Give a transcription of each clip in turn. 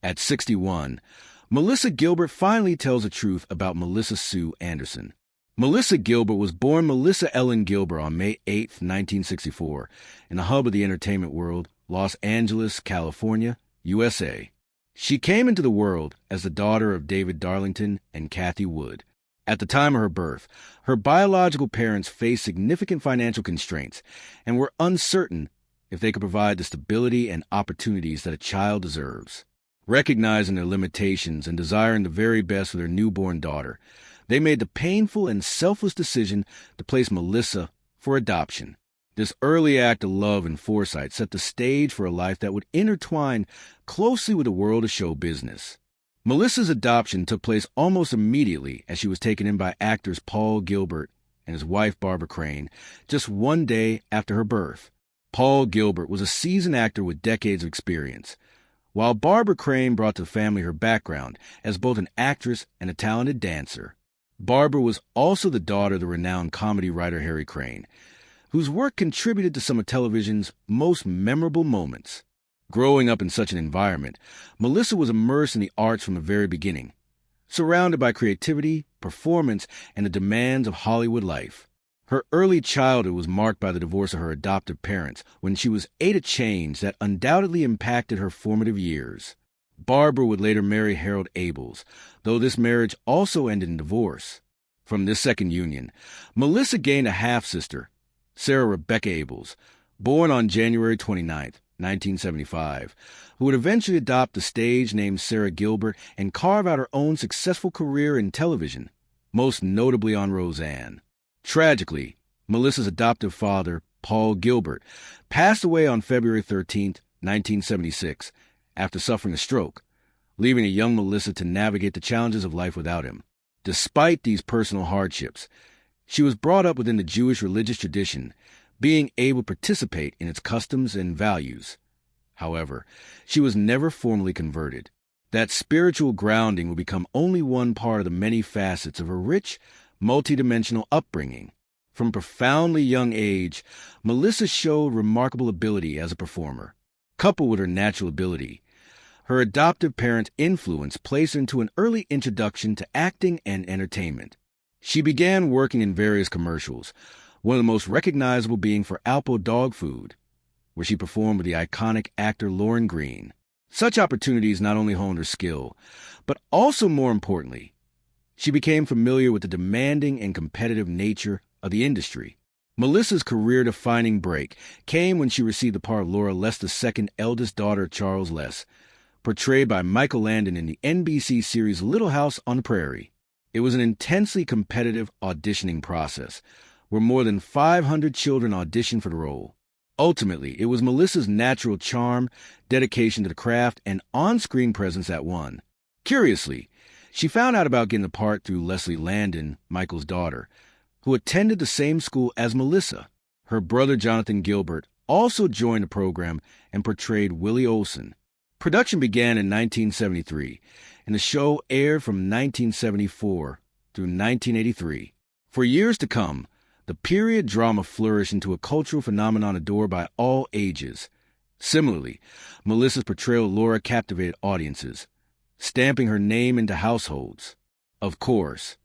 At 61, Melissa Gilbert finally tells the truth about Melissa Sue Anderson. Melissa Gilbert was born Melissa Ellen Gilbert on May 8, 1964, in the hub of the entertainment world, Los Angeles, California, USA. She came into the world as the daughter of David Darlington and Kathy Wood. At the time of her birth, her biological parents faced significant financial constraints and were uncertain if they could provide the stability and opportunities that a child deserves. Recognizing their limitations and desiring the very best for their newborn daughter, they made the painful and selfless decision to place Melissa for adoption. This early act of love and foresight set the stage for a life that would intertwine closely with the world of show business. Melissa's adoption took place almost immediately as she was taken in by actors Paul Gilbert and his wife Barbara Crane just one day after her birth. Paul Gilbert was a seasoned actor with decades of experience, while Barbara Crane brought to the family her background as both an actress and a talented dancer. Barbara was also the daughter of the renowned comedy writer Harry Crane, whose work contributed to some of television's most memorable moments. Growing up in such an environment, Melissa was immersed in the arts from the very beginning, surrounded by creativity, performance, and the demands of Hollywood life. Her early childhood was marked by the divorce of her adoptive parents when she was 8, a change that undoubtedly impacted her formative years. Barbara would later marry Harold Abels, though this marriage also ended in divorce. From this second union, Melissa gained a half-sister, Sarah Rebecca Abels, born on January 29, 1975, who would eventually adopt the stage name Sarah Gilbert and carve out her own successful career in television, most notably on Roseanne. Tragically, Melissa's adoptive father, Paul Gilbert, passed away on February 13, 1976, after suffering a stroke, leaving a young Melissa to navigate the challenges of life without him. Despite these personal hardships, she was brought up within the Jewish religious tradition, being able to participate in its customs and values. However, she was never formally converted. That spiritual grounding would become only one part of the many facets of her rich, multidimensional upbringing. From a profoundly young age, Melissa showed remarkable ability as a performer. Coupled with her natural ability, her adoptive parents' influence placed her into an early introduction to acting and entertainment. She began working in various commercials, one of the most recognizable being for Alpo dog food, where she performed with the iconic actor Lauren Green. Such opportunities not only honed her skill, but also, more importantly, she became familiar with the demanding and competitive nature of the industry. Melissa's career-defining break came when she received the part of Laura Less II's eldest daughter, Charles Less, portrayed by Michael Landon in the NBC series Little House on the Prairie. It was an intensely competitive auditioning process, where more than 500 children auditioned for the role. Ultimately, it was Melissa's natural charm, dedication to the craft, and on-screen presence that won. Curiously, she found out about getting the part through Leslie Landon, Michael's daughter, who attended the same school as Melissa. Her brother Jonathan Gilbert also joined the program and portrayed Willie Olson. Production began in 1973, and the show aired from 1974 through 1983. For years to come, the period drama flourished into a cultural phenomenon adored by all ages. Similarly, Melissa's portrayal of Laura captivated audiences, stamping her name into households. Of course,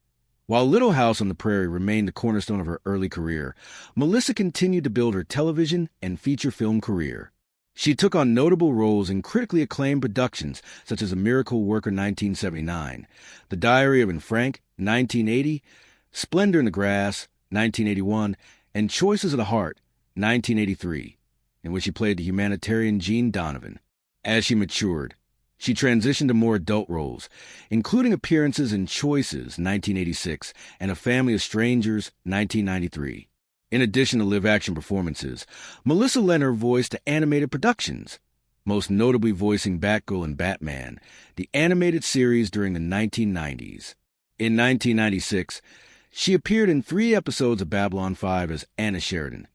while Little House on the Prairie remained the cornerstone of her early career, Melissa continued to build her television and feature film career. She took on notable roles in critically acclaimed productions such as A Miracle Worker 1979, The Diary of Anne Frank 1980, Splendor in the Grass 1981, and Choices of the Heart 1983, in which she played the humanitarian Jean Donovan. As she matured, she transitioned to more adult roles, including appearances in Choices 1986 and A Family of Strangers 1993. In addition to live-action performances, Melissa lent her voice to animated productions, most notably voicing Batgirl and Batman, the animated series during the 1990s. In 1996, she appeared in 3 episodes of Babylon 5 as Anna Sheridan,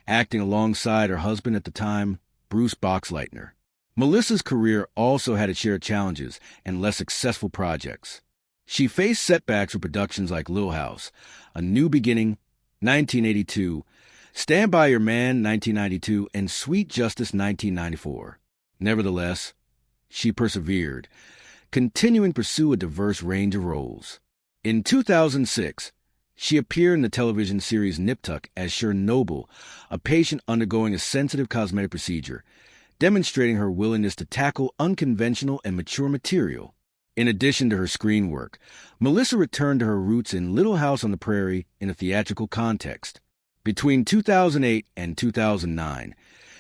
acting alongside her husband at the time, Bruce Boxleitner. Melissa's career also had its share of challenges and less successful projects. She faced setbacks with productions like Little House, A New Beginning, 1982, Stand By Your Man, 1992, and Sweet Justice, 1994. Nevertheless, she persevered, continuing to pursue a diverse range of roles. In 2006, she appeared in the television series Nip Tuck as Chernobyl, a patient undergoing a sensitive cosmetic procedure, demonstrating her willingness to tackle unconventional and mature material. In addition to her screen work, Melissa returned to her roots in Little House on the Prairie in a theatrical context. Between 2008 and 2009,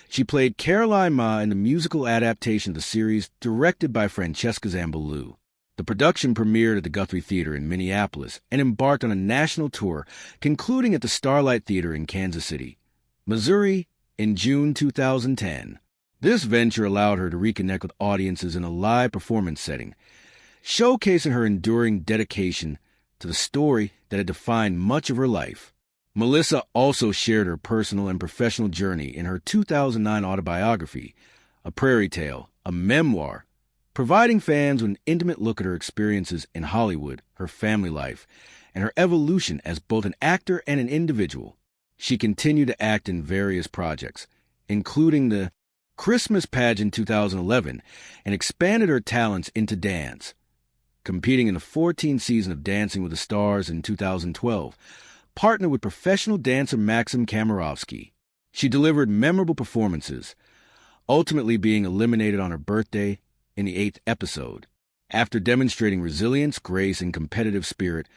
she played Caroline Ma in the musical adaptation of the series directed by Francesca Zambolou. The production premiered at the Guthrie Theater in Minneapolis and embarked on a national tour, concluding at the Starlight Theater in Kansas City, Missouri, in June 2010. This venture allowed her to reconnect with audiences in a live performance setting, showcasing her enduring dedication to the story that had defined much of her life. Melissa also shared her personal and professional journey in her 2009 autobiography, A Prairie Tale, a memoir, providing fans with an intimate look at her experiences in Hollywood, her family life, and her evolution as both an actor and an individual. She continued to act in various projects, including the Christmas pageant 2011, and expanded her talents into dance, competing in the 14th season of Dancing with the Stars in 2012, partnered with professional dancer Maxim Kamarowski. She delivered memorable performances, ultimately being eliminated on her birthday in the 8th episode. After demonstrating resilience, grace, and competitive spirit,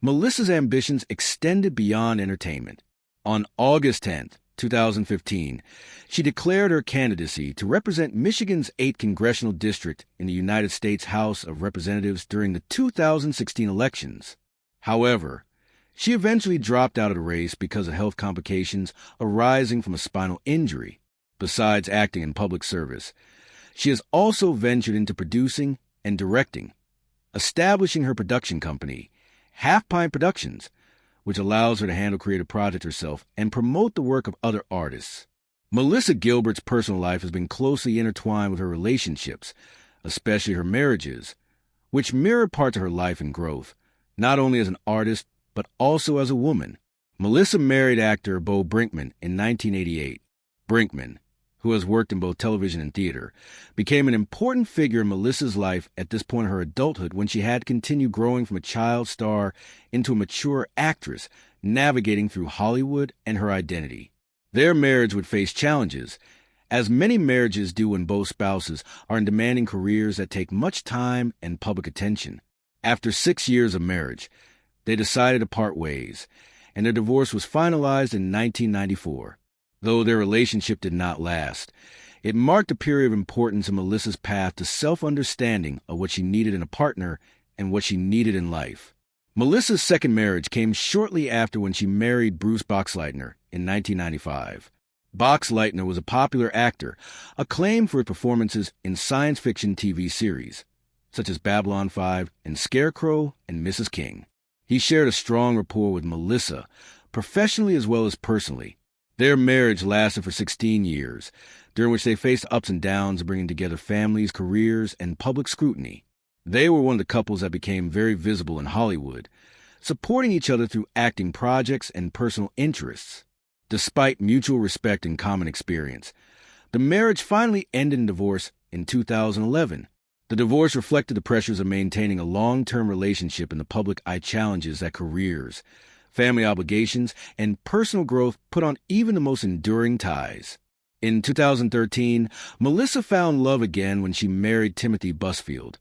Melissa's ambitions extended beyond entertainment. On August 10, 2015, she declared her candidacy to represent Michigan's 8th Congressional District in the United States House of Representatives during the 2016 elections. However, she eventually dropped out of the race because of health complications arising from a spinal injury. Besides acting in public service, she has also ventured into producing and directing, establishing her production company, Half Pint Productions, which allows her to handle creative projects herself and promote the work of other artists. Melissa Gilbert's personal life has been closely intertwined with her relationships, especially her marriages, which mirror parts of her life and growth, not only as an artist, but also as a woman. Melissa married actor Bo Brinkman in 1988. Brinkman, who has worked in both television and theater, became an important figure in Melissa's life at this point in her adulthood when she had to continue growing from a child star into a mature actress, navigating through Hollywood and her identity. Their marriage would face challenges, as many marriages do when both spouses are in demanding careers that take much time and public attention. After 6 years of marriage, they decided to part ways, and their divorce was finalized in 1994. Though their relationship did not last, it marked a period of importance in Melissa's path to self-understanding of what she needed in a partner and what she needed in life. Melissa's second marriage came shortly after when she married Bruce Boxleitner in 1995. Boxleitner was a popular actor, acclaimed for his performances in science fiction TV series, such as Babylon 5 and Scarecrow and Mrs. King. He shared a strong rapport with Melissa, professionally as well as personally. Their marriage lasted for 16 years, during which they faced ups and downs of bringing together families, careers, and public scrutiny. They were one of the couples that became very visible in Hollywood, supporting each other through acting projects and personal interests. Despite mutual respect and common experience, the marriage finally ended in divorce in 2011. The divorce reflected the pressures of maintaining a long-term relationship in the public eye, challenges that careers, family obligations, and personal growth put on even the most enduring ties. In 2013, Melissa found love again when she married Timothy Busfield,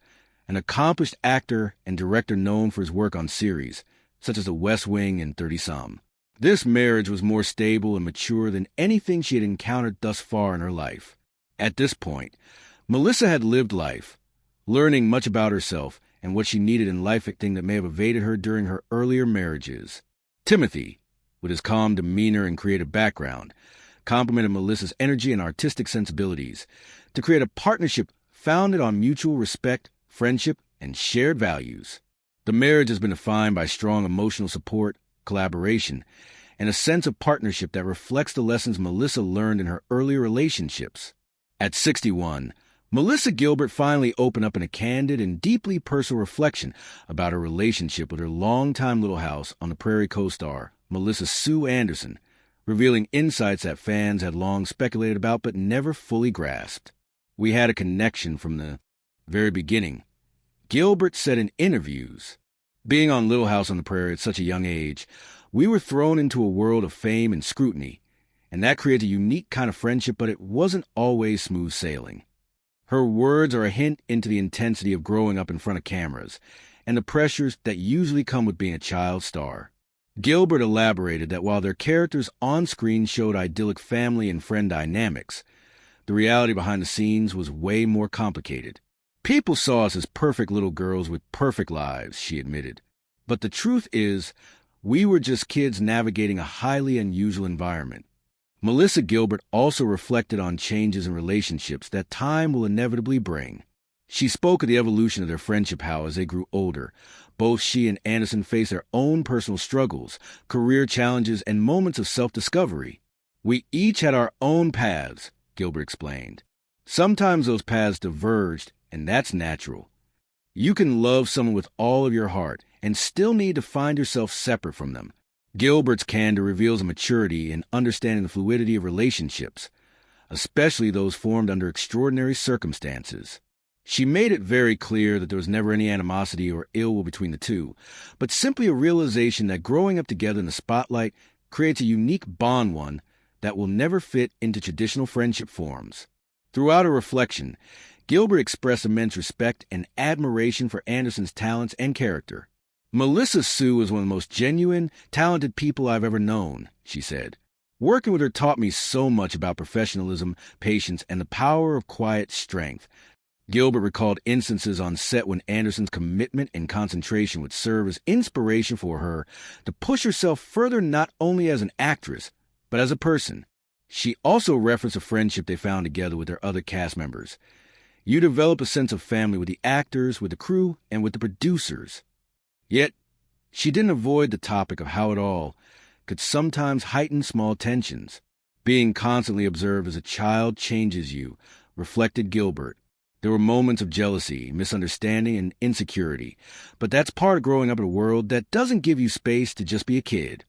an accomplished actor and director known for his work on series, such as The West Wing and 30 Some. This marriage was more stable and mature than anything she had encountered thus far in her life. At this point, Melissa had lived life, learning much about herself and what she needed in life, a thing that may have evaded her during her earlier marriages. Timothy, with his calm demeanor and creative background, complemented Melissa's energy and artistic sensibilities to create a partnership founded on mutual respect, friendship, and shared values. The marriage has been defined by strong emotional support, collaboration, and a sense of partnership that reflects the lessons Melissa learned in her earlier relationships. At 61, Melissa Gilbert finally opened up in a candid and deeply personal reflection about her relationship with her longtime Little House on the Prairie co-star, Melissa Sue Anderson, revealing insights that fans had long speculated about but never fully grasped. "We had a connection from the Very beginning, Gilbert said in interviews, "Being on Little House on the Prairie at such a young age, we were thrown into a world of fame and scrutiny, and that created a unique kind of friendship, but it wasn't always smooth sailing." Her words are a hint into the intensity of growing up in front of cameras and the pressures that usually come with being a child star. Gilbert elaborated that while their characters on screen showed idyllic family and friend dynamics, the reality behind the scenes was way more complicated. "People saw us as perfect little girls with perfect lives," she admitted. "But the truth is, we were just kids navigating a highly unusual environment." Melissa Gilbert also reflected on changes in relationships that time will inevitably bring. She spoke of the evolution of their friendship, how as they grew older, both she and Anderson faced their own personal struggles, career challenges, and moments of self-discovery. "We each had our own paths," Gilbert explained. "Sometimes those paths diverged, and that's natural. You can love someone with all of your heart and still need to find yourself separate from them." Gilbert's candor reveals a maturity in understanding the fluidity of relationships, especially those formed under extraordinary circumstances. She made it very clear that there was never any animosity or ill will between the two, but simply a realization that growing up together in the spotlight creates a unique bond, one that will never fit into traditional friendship forms. Throughout her reflection, Gilbert expressed immense respect and admiration for Anderson's talents and character. "Melissa Sue is one of the most genuine, talented people I've ever known," she said. "Working with her taught me so much about professionalism, patience, and the power of quiet strength." Gilbert recalled instances on set when Anderson's commitment and concentration would serve as inspiration for her to push herself further, not only as an actress, but as a person. She also referenced a friendship they found together with their other cast members. "You develop a sense of family with the actors, with the crew, and with the producers." Yet, she didn't avoid the topic of how it all could sometimes heighten small tensions. "Being constantly observed as a child changes you," reflected Gilbert. "There were moments of jealousy, misunderstanding, and insecurity, but that's part of growing up in a world that doesn't give you space to just be a kid."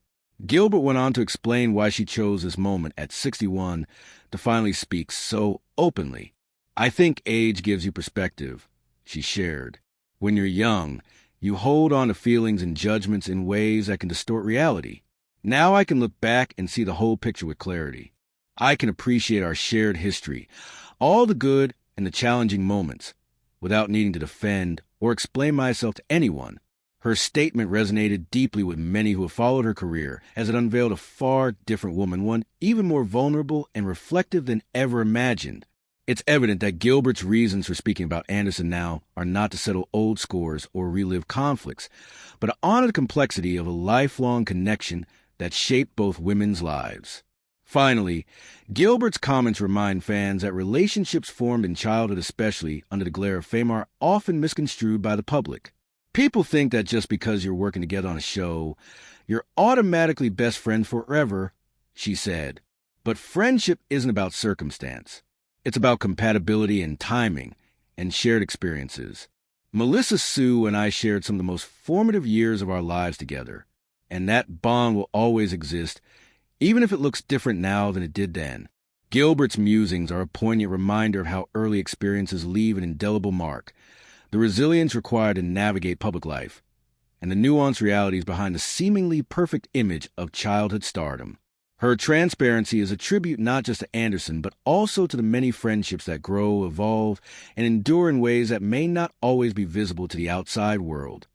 Gilbert went on to explain why she chose this moment at 61 to finally speak so openly. "I think age gives you perspective," she shared. "When you're young, you hold on to feelings and judgments in ways that can distort reality. Now I can look back and see the whole picture with clarity. I can appreciate our shared history, all the good and the challenging moments, without needing to defend or explain myself to anyone." Her statement resonated deeply with many who have followed her career, as it unveiled a far different woman, one even more vulnerable and reflective than ever imagined. It's evident that Gilbert's reasons for speaking about Anderson now are not to settle old scores or relive conflicts, but to honor the complexity of a lifelong connection that shaped both women's lives. Finally, Gilbert's comments remind fans that relationships formed in childhood, especially under the glare of fame, are often misconstrued by the public. "People think that just because you're working together on a show, you're automatically best friends forever," she said. "But friendship isn't about circumstance. It's about compatibility and timing and shared experiences. Melissa Sue and I shared some of the most formative years of our lives together, and that bond will always exist, even if it looks different now than it did then." Gilbert's musings are a poignant reminder of how early experiences leave an indelible mark, the resilience required to navigate public life, and the nuanced realities behind the seemingly perfect image of childhood stardom. Her transparency is a tribute not just to Anderson, but also to the many friendships that grow, evolve, and endure in ways that may not always be visible to the outside world.